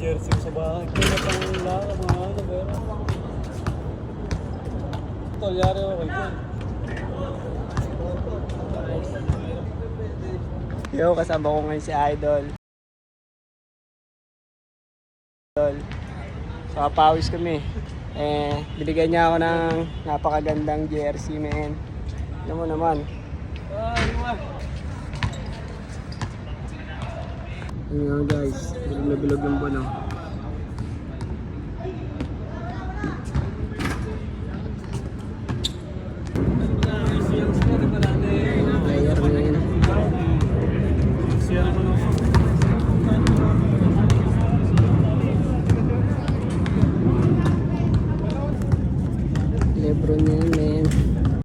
jersey sa bahay. Kaya pang lang mga ano, pero... Tol, yari ako kayo. Yo, kasama ko ngayon si Idol. So, pawis kami. Binigyan niya ako ng napakagandang jersey, man. Alam mo naman. Yun nga guys, bilog na bilog yung buwan. Player na yun. Siya naman ako. Lebron na yun,